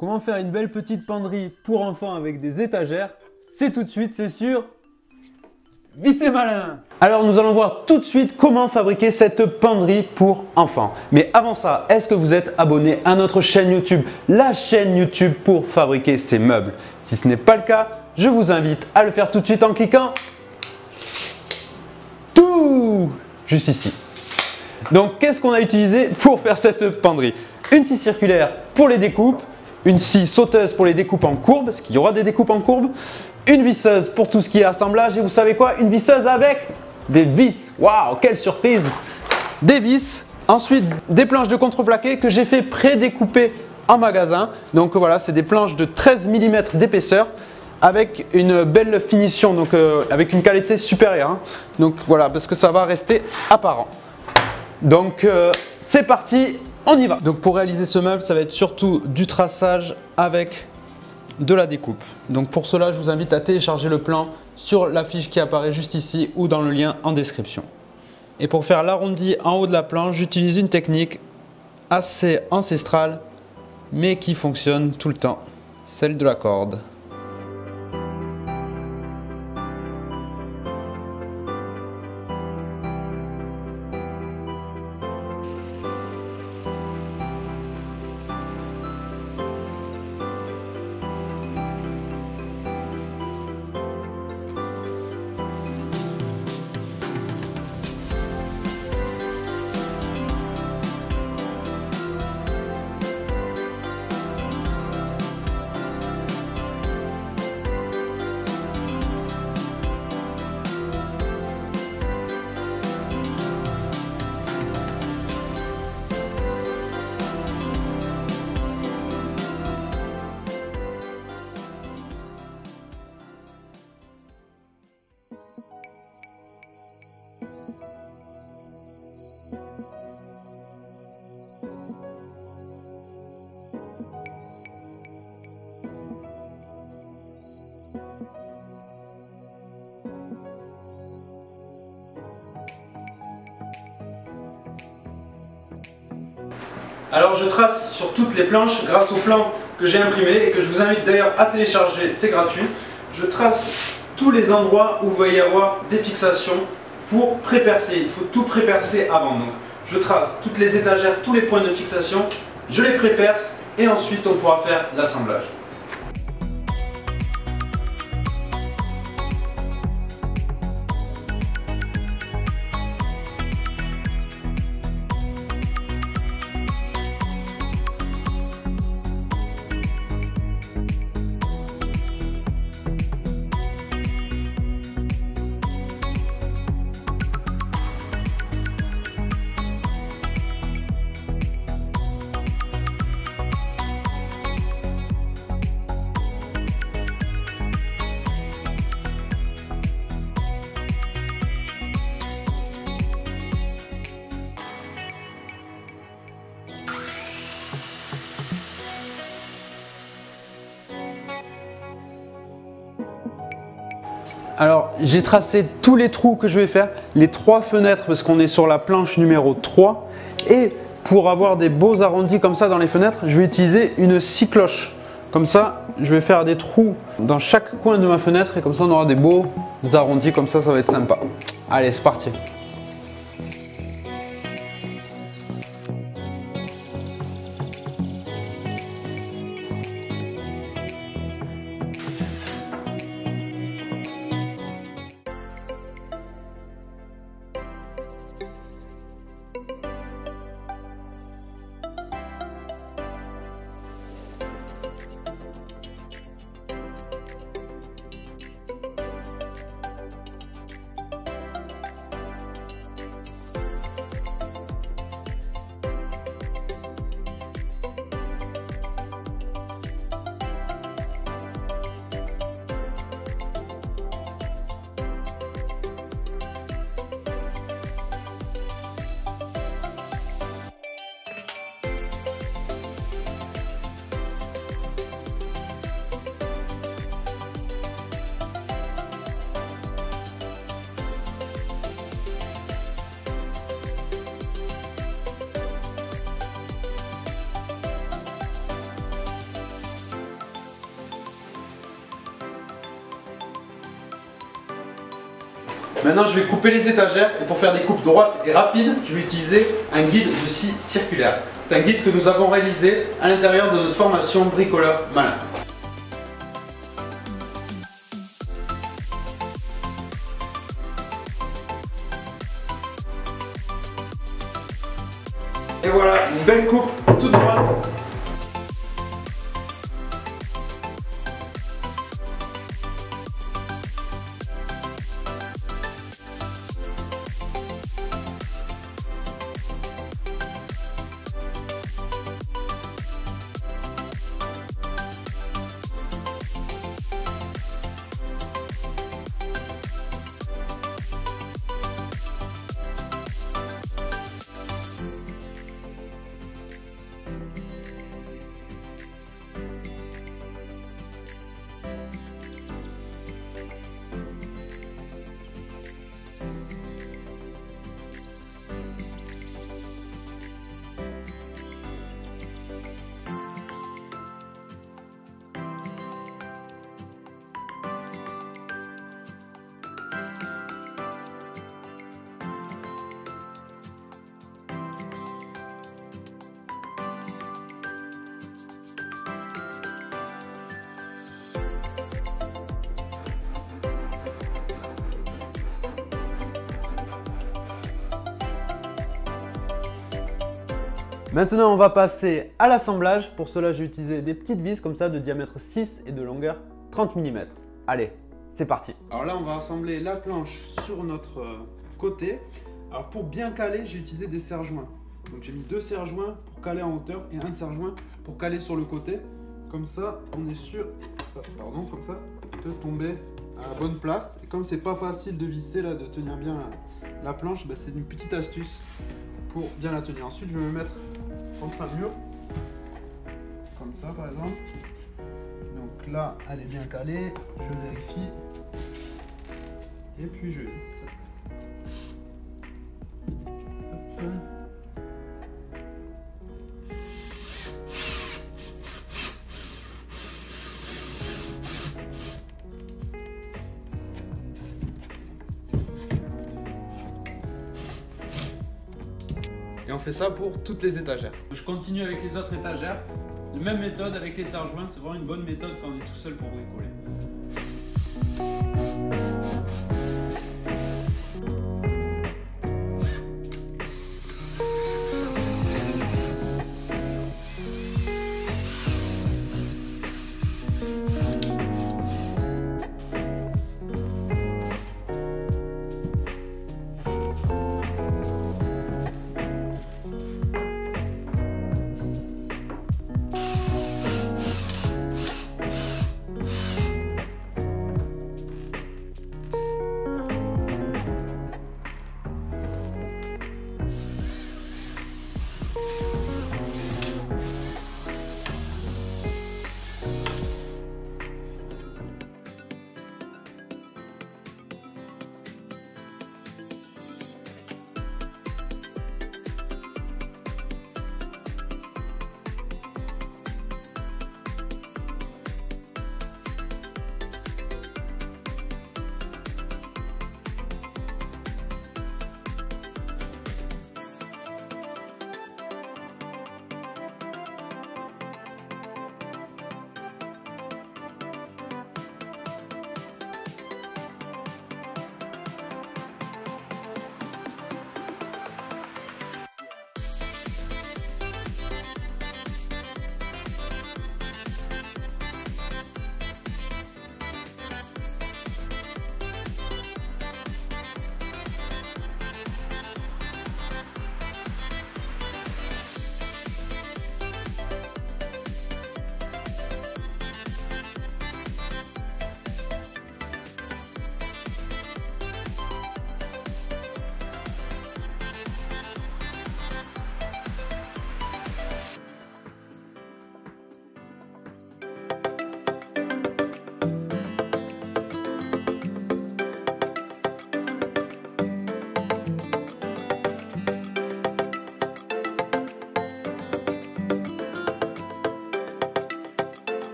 Comment faire une belle petite penderie pour enfants avec des étagères? C'est tout de suite, c'est sûr. Vissez malin! Alors nous allons voir tout de suite comment fabriquer cette penderie pour enfants. Mais avant ça, est-ce que vous êtes abonné à notre chaîne YouTube, la chaîne YouTube pour fabriquer ces meubles? Si ce n'est pas le cas, je vous invite à le faire tout de suite en cliquant tout juste ici. Donc qu'est-ce qu'on a utilisé pour faire cette penderie? Une scie circulaire pour les découpes, une scie sauteuse pour les découpes en courbe, parce qu'il y aura des découpes en courbe, une visseuse pour tout ce qui est assemblage et vous savez quoi? Une visseuse avec des vis. Waouh, quelle surprise! Des vis, ensuite des planches de contreplaqué que j'ai fait pré-découper en magasin. Donc voilà, c'est des planches de 13 mm d'épaisseur avec une belle finition, donc avec une qualité supérieure. Donc voilà, parce que ça va rester apparent. Donc c'est parti, on y va. Donc pour réaliser ce meuble, ça va être surtout du traçage avec de la découpe. Donc pour cela, je vous invite à télécharger le plan sur la fiche qui apparaît juste ici ou dans le lien en description. Et pour faire l'arrondi en haut de la planche, j'utilise une technique assez ancestrale mais qui fonctionne tout le temps, celle de la corde. Alors je trace sur toutes les planches grâce au plan que j'ai imprimé et que je vous invite d'ailleurs à télécharger, c'est gratuit. Je trace tous les endroits où il va y avoir des fixations pour pré-percer. Il faut tout pré-percer avant. Donc je trace toutes les étagères, tous les points de fixation, je les pré-perce et ensuite on pourra faire l'assemblage. Alors j'ai tracé tous les trous que je vais faire, les 3 fenêtres parce qu'on est sur la planche numéro 3 et pour avoir des beaux arrondis comme ça dans les fenêtres, je vais utiliser une scie cloche. Comme ça, je vais faire des trous dans chaque coin de ma fenêtre et comme ça on aura des beaux arrondis comme ça va être sympa. Allez, c'est parti! Maintenant je vais couper les étagères et pour faire des coupes droites et rapides, je vais utiliser un guide de scie circulaire. C'est un guide que nous avons réalisé à l'intérieur de notre formation bricoleur malin. Et voilà, une belle coupe toute droite. Maintenant, on va passer à l'assemblage. Pour cela, j'ai utilisé des petites vis comme ça de diamètre 6 et de longueur 30 mm. Allez, c'est parti. Alors là, on va assembler la planche sur notre côté. Alors pour bien caler, j'ai utilisé des serre-joints. Donc j'ai mis 2 serre-joints pour caler en hauteur et un serre-joint pour caler sur le côté. Comme ça, on est sûr, comme ça, de tomber à la bonne place. Et comme c'est pas facile de visser là, de tenir bien la planche, bah, c'est une petite astuce pour bien la tenir. Ensuite, je vais me mettre contre un mur, comme ça par exemple. Donc là, elle est bien calée, je vérifie, et puis je visse. Hop. Et on fait ça pour toutes les étagères. Je continue avec les autres étagères. La même méthode avec les serre-joints, c'est vraiment une bonne méthode quand on est tout seul pour bricoler.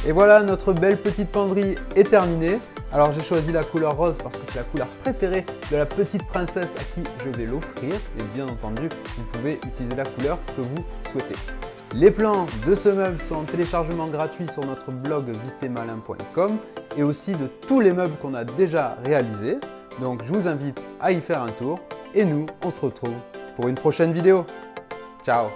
Et voilà, notre belle petite penderie est terminée. Alors j'ai choisi la couleur rose parce que c'est la couleur préférée de la petite princesse à qui je vais l'offrir. Et bien entendu, vous pouvez utiliser la couleur que vous souhaitez. Les plans de ce meuble sont en téléchargement gratuit sur notre blog vissemalin.com et aussi de tous les meubles qu'on a déjà réalisés. Donc je vous invite à y faire un tour et nous, on se retrouve pour une prochaine vidéo. Ciao!